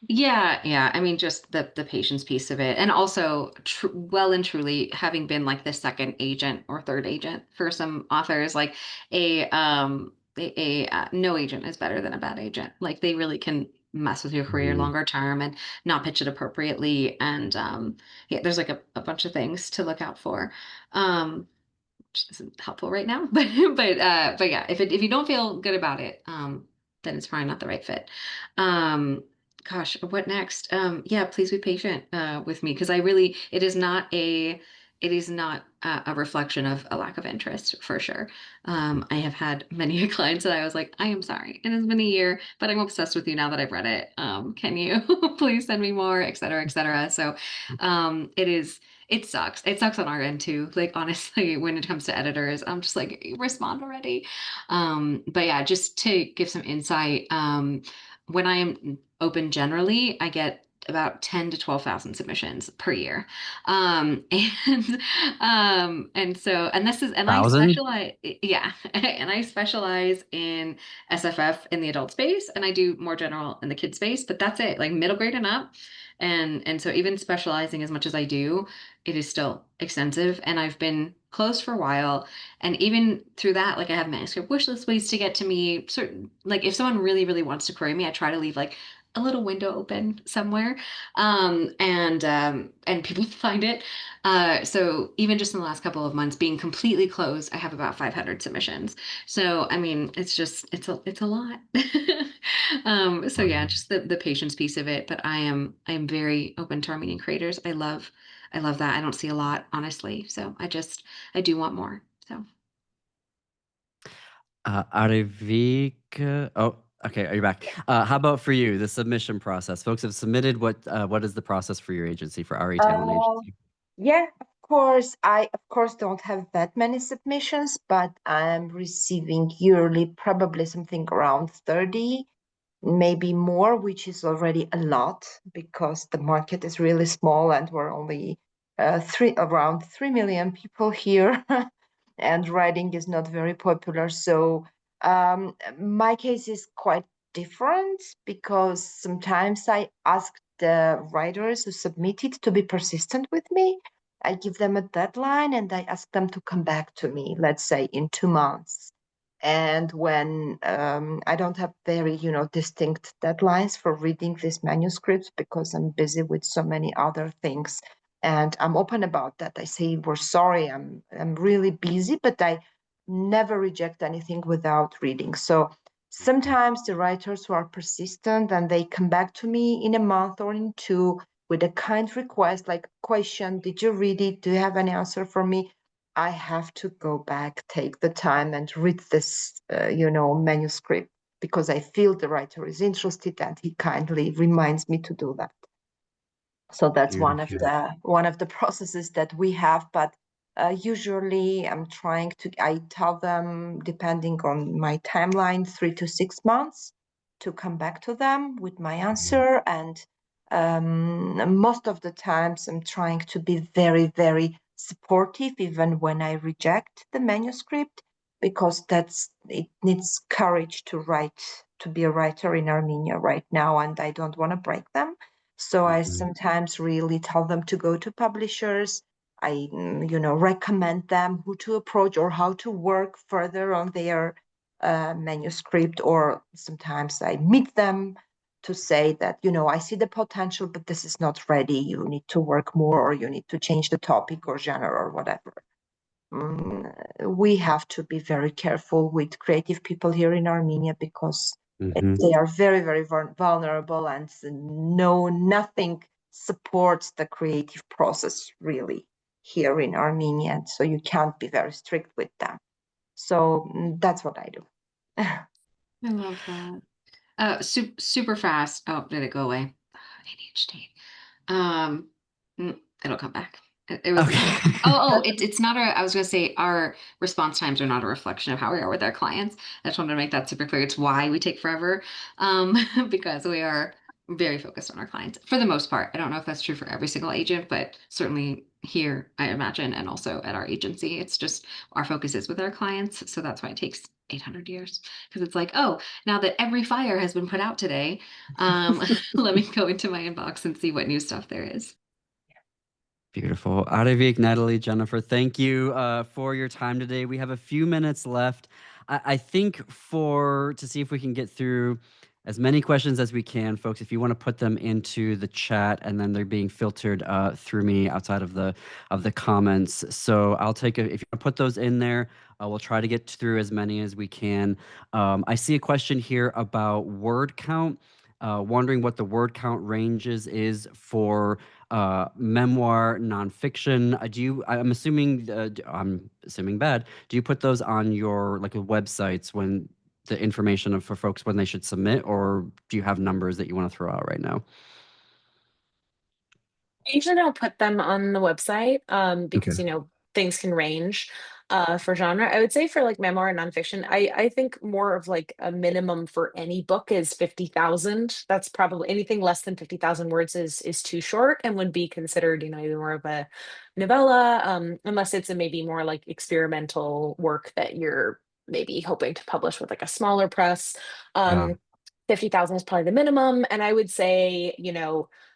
Yeah. I mean, just the patience piece of it, and also well and truly having been like the second agent or third agent for some authors, like no agent is better than a bad agent. Like they really can mess with your career longer term and not pitch it appropriately. And yeah, there's like a bunch of things to look out for. Which isn't helpful right now, but yeah, if you don't feel good about it, then it's probably not the right fit. Gosh, what next? Yeah, please be patient with me, because it is not a reflection of a lack of interest, for sure. I have had many clients that I was like, I am sorry, it has been a year, but I'm obsessed with you now that I've read it. Can you please send me more, et cetera, et cetera. So it sucks. It sucks on our end too. Like honestly, when it comes to editors, I'm just like, respond already. But yeah, just to give some insight, when I am open generally, I get about 10 to 12,000 submissions per year. And I Thousand? specialize, yeah, and I specialize in SFF in the adult space, and I do more general in the kid space, but that's it, like middle grade and up. And so even specializing as much as I do, it is still extensive, and I've been closed for a while. And even through that, like I have manuscript wish list ways to get to me. Certain, like if someone really, really wants to query me, I try to leave like a little window open somewhere, and people find it. So even just in the last couple of months being completely closed, I have about 500 submissions. So I mean, it's a lot. So yeah, just the patience piece of it. But I am very open to Armenian creators. I love that. I don't see a lot, honestly. So I do want more. So. Arevik, oh, okay, are you back? How about for you, the submission process? Folks have submitted. What is the process for your agency, for RE Talent Uh, Agency? yeah, of course. I, of course, don't have that many submissions, but I'm receiving yearly probably something around 30, maybe more, which is already a lot because the market is really small and we're only around 3 million people here, and writing is not very popular. So my case is quite different because sometimes I ask the writers who submitted to be persistent with me. I give them a deadline and I ask them to come back to me, let's say in 2 months. And when I don't have very, distinct deadlines for reading these manuscripts because I'm busy with so many other things, and I'm open about that. I say we're sorry, I'm really busy, but I never reject anything without reading. So sometimes the writers who are persistent and they come back to me in a month or in two with a kind request like question, did you read it? Do you have any answer for me? I have to go back, take the time and read this, manuscript because I feel the writer is interested and he kindly reminds me to do that. So that's one of the processes that we have. But usually I tell them, depending on my timeline, 3 to 6 months to come back to them with my answer. And most of the times I'm trying to be very, very supportive, even when I reject the manuscript, because it needs courage to write, to be a writer in Armenia right now, and I don't want to break them. So I sometimes really tell them to go to publishers. I, recommend them who to approach or how to work further on their manuscript. Or sometimes I meet them to say that, I see the potential, but this is not ready. You need to work more, or you need to change the topic or genre or whatever. We have to be very careful with creative people here in Armenia because they are very, very vulnerable, and nothing supports the creative process really here in Armenia. And so you can't be very strict with them. So that's what I do. I love that. Super fast. Oh, did it go away? ADHD. Um, It'll come back. It was. Okay. It's not I was gonna say our response times are not a reflection of how we are with our clients. I just wanted to make that super clear. It's why we take forever, because we are very focused on our clients for the most part. I don't know if that's true for every single agent, but certainly here, I imagine, and also at our agency, it's just our focus is with our clients. So that's why it takes 800 years, because it's like, oh, now that every fire has been put out today, let me go into my inbox and see what new stuff there is. Beautiful. Arevik, Natalie, Jennifer, thank you for your time today. We have a few minutes left. I think to see if we can get through as many questions as we can, folks, if you want to put them into the chat, and then they're being filtered through me outside of the comments. So I'll if you want to put those in there, we'll try to get through as many as we can. I see a question here about word count. Wondering what the word count ranges is for memoir nonfiction. I'm assuming bad. Do you put those on your websites when the information for folks when they should submit, or do you have numbers that you want to throw out right now? I usually don't put them on the website because Okay. things can range for genre. I would say for like memoir and nonfiction, I think more of like a minimum for any book is 50,000. That's probably anything less than 50,000 words is too short and would be considered, maybe more of a novella, unless it's a maybe more like experimental work that you're maybe hoping to publish with like a smaller press. Yeah. 50,000 is probably the minimum. And I would say,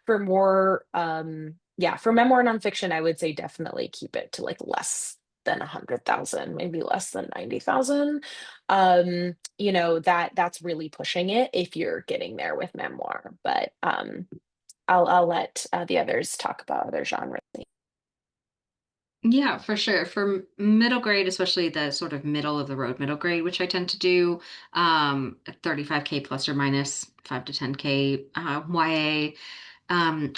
for more, for memoir nonfiction, I would say definitely keep it to like less than 100,000, maybe less than 90,000. You know, that's really pushing it if you're getting there with memoir. But I'll let the others talk about other genres. Yeah, for sure. For middle grade, especially the sort of middle of the road middle grade, which I tend to do, 35K plus or minus 5 to 10K, YA,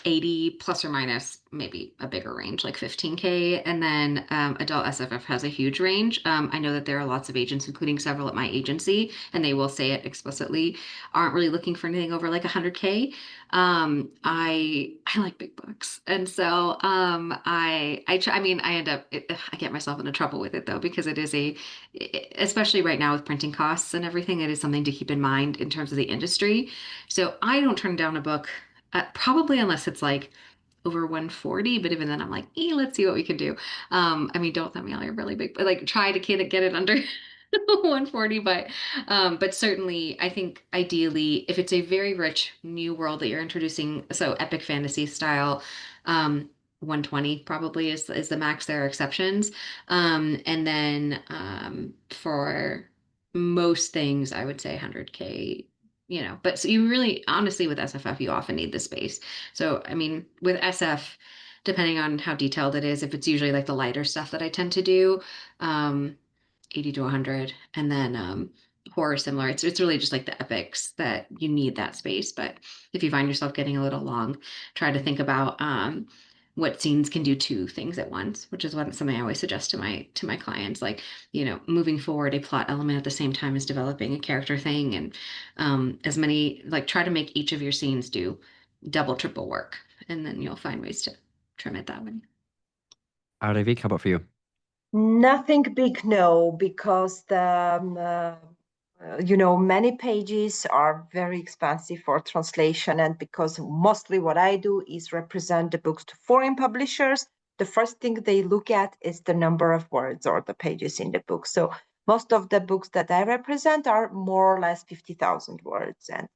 80 plus or minus maybe a bigger range, like 15K. And then adult SFF has a huge range. I know that there are lots of agents, including several at my agency, and they will say it explicitly, aren't really looking for anything over like 100K. I like big books, and so I try, I mean, I end up I get myself into trouble with it though, because it is especially right now with printing costs and everything, it is something to keep in mind in terms of the industry. So I don't turn down a book, probably unless it's like over 140, but even then I'm like, let's see what we can do. I mean, don't send me all your really big, but like try to get it under 140, but certainly I think ideally if it's a very rich new world that you're introducing, so epic fantasy style, 120 probably is the max. There are exceptions. And then for most things, I would say 100K, but so you really, honestly, with SFF, you often need the space. So, I mean, with SF, depending on how detailed it is, if it's usually like the lighter stuff that I tend to do, 80 to 100, and then horror similar. It's really just like the epics that you need that space. But if you find yourself getting a little long, try to think about what scenes can do two things at once, which is something I always suggest to my clients. Like, moving forward a plot element at the same time as developing a character thing, and as many, like, try to make each of your scenes do double, triple work, and then you'll find ways to trim it that way. Arevik, how about for you? Nothing big, no, because many pages are very expensive for translation, and because mostly what I do is represent the books to foreign publishers, the first thing they look at is the number of words or the pages in the book. So most of the books that I represent are more or less 50,000 words, and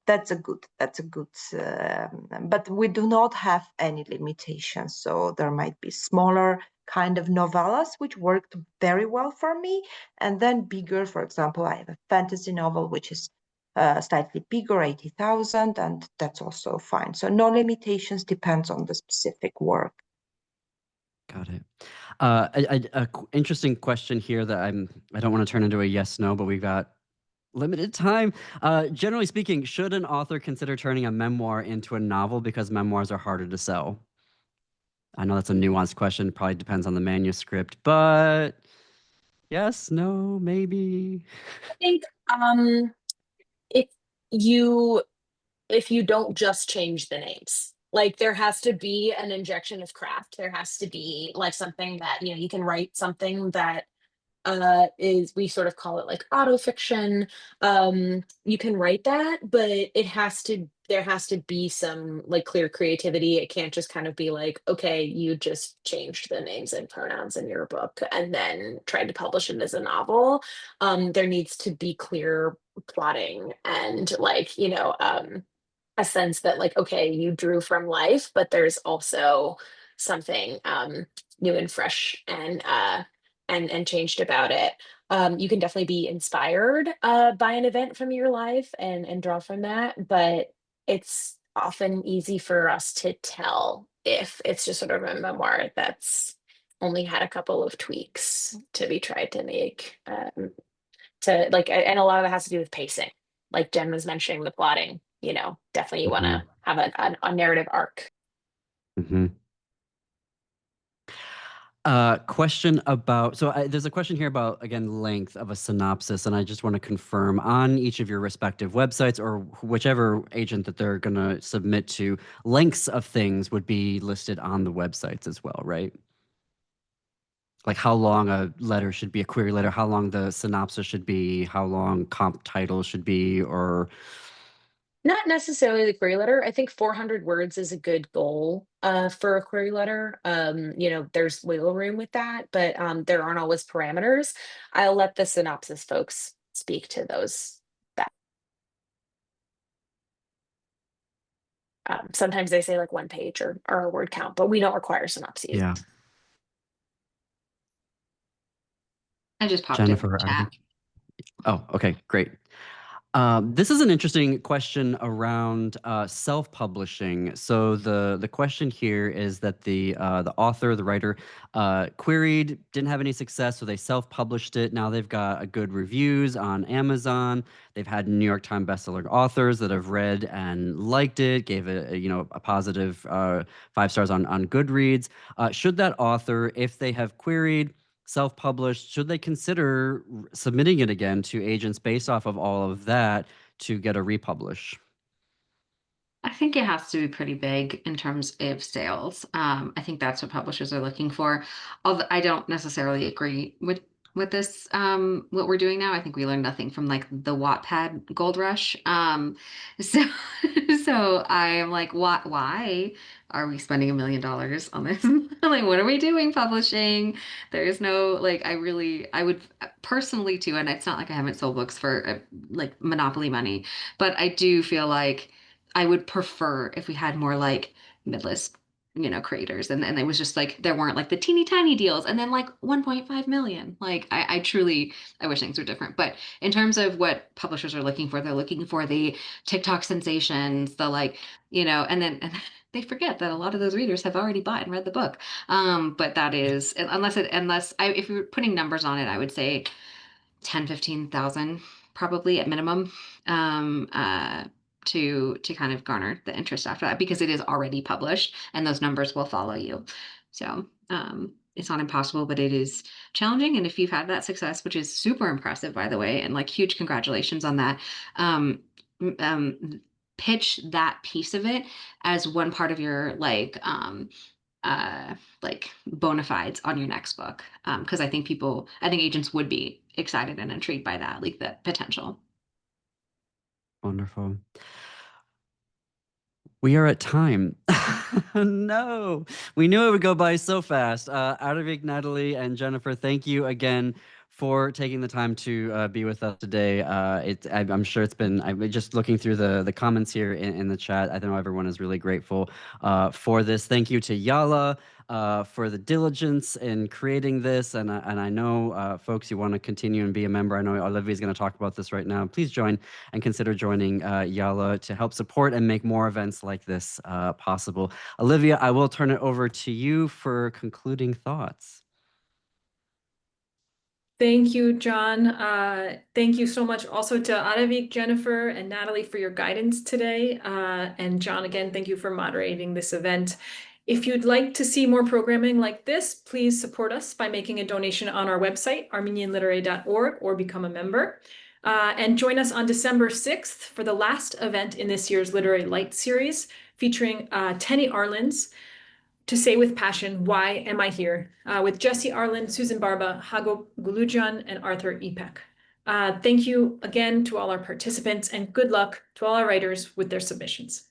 that's a good, but we do not have any limitations. So there might be smaller kind of novellas, which worked very well for me. And then bigger, for example, I have a fantasy novel, which is slightly bigger, 80,000, and that's also fine. So no limitations, depends on the specific work. Got it. A interesting question here that I don't want to turn into a yes, no, but we've got limited time. Generally speaking, should an author consider turning a memoir into a novel because memoirs are harder to sell? I know that's a nuanced question, probably depends on the manuscript, but yes, no, maybe. I think if you if you don't just change the names, like there has to be an injection of craft. There has to be like something that, you can write something that is, we sort of call it like autofiction. You can write that, but there has to be some like clear creativity. It can't just kind of be like, okay, you just changed the names and pronouns in your book and then tried to publish it as a novel. There needs to be clear plotting and like, a sense that like, okay, you drew from life, but there's also something new and fresh and changed about it. You can definitely be inspired by an event from your life and draw from that, but it's often easy for us to tell if it's just sort of a memoir that's only had a couple of tweaks to be tried to make to like, and a lot of that has to do with pacing. Like Jen was mentioning the plotting, definitely you want to have a narrative arc. Question about, so there's a question here about, again, length of a synopsis, and I just want to confirm on each of your respective websites or whichever agent that they're going to submit to, lengths of things would be listed on the websites as well, right? Like how long a letter should be, a query letter, how long the synopsis should be, how long comp titles should be, or... Not necessarily the query letter. I think 400 words is a good goal for a query letter. There's wiggle room with that, but there aren't always parameters. I'll let the synopsis folks speak to those. Sometimes they say like 1 page or a word count, but we don't require synopses. Yeah. I just popped it in Jennifer the or chat. Arevik? Oh, okay, great. This is an interesting question around self-publishing. So the question here is that the author, the writer, queried, didn't have any success, so they self-published it. Now they've got a good reviews on Amazon. They've had New York Times bestseller authors that have read and liked it, gave it a positive 5 stars on Goodreads. Should that author, if they have queried, self-published, should they consider submitting it again to agents based off of all of that to get a republish? I think it has to be pretty big in terms of sales. I think that's what publishers are looking for. Although I don't necessarily agree with this what we're doing now. I think we learned nothing from like the Wattpad gold rush. So so I am like, why are we spending $1 million on this? Like, what are we doing publishing? There is no like I would personally too, and it's not like I haven't sold books for like monopoly money, but I do feel like I would prefer if we had more like mid-list, creators, and it was just like there weren't like the teeny tiny deals and then like 1.5 million. Like I truly I wish things were different. But in terms of what publishers are looking for, they're looking for the TikTok sensations, the like, and they forget that a lot of those readers have already bought and read the book. But that is if you're putting numbers on it, I would say 10, 15,000 probably at minimum, to kind of garner the interest after that, because it is already published and those numbers will follow you. So it's not impossible, but it is challenging. And if you've had that success, which is super impressive, by the way, and like huge congratulations on that, pitch that piece of it as one part of your like bona fides on your next book, because I think agents would be excited and intrigued by that, like the potential. Wonderful. We are at time. No, we knew it would go by so fast. Arevik, Natalie, and Jennifer, thank you again for taking the time to be with us today. I'm sure it's been, I'm just looking through the comments here in the chat. I know everyone is really grateful for this. Thank you to Yala for the diligence in creating this. And I know, folks, you want to continue and be a member. I know Olivia is going to talk about this right now. Please join and consider joining Yala to help support and make more events like this possible. Olivia, I will turn it over to you for concluding thoughts. Thank you, John. Thank you so much also to Arevik, Jennifer, and Natalie for your guidance today. And John, again, thank you for moderating this event. If you'd like to see more programming like this, please support us by making a donation on our website, armenianliterary.org, or become a member. And join us on December 6th for the last event in this year's Literary Light series, featuring Tenny Arlen's To Say With Passion, Why Am I Here? With Jesse Arlen, Susan Barba, Hago Gulujan, and Arthur Epek. Thank you again to all our participants, and good luck to all our writers with their submissions.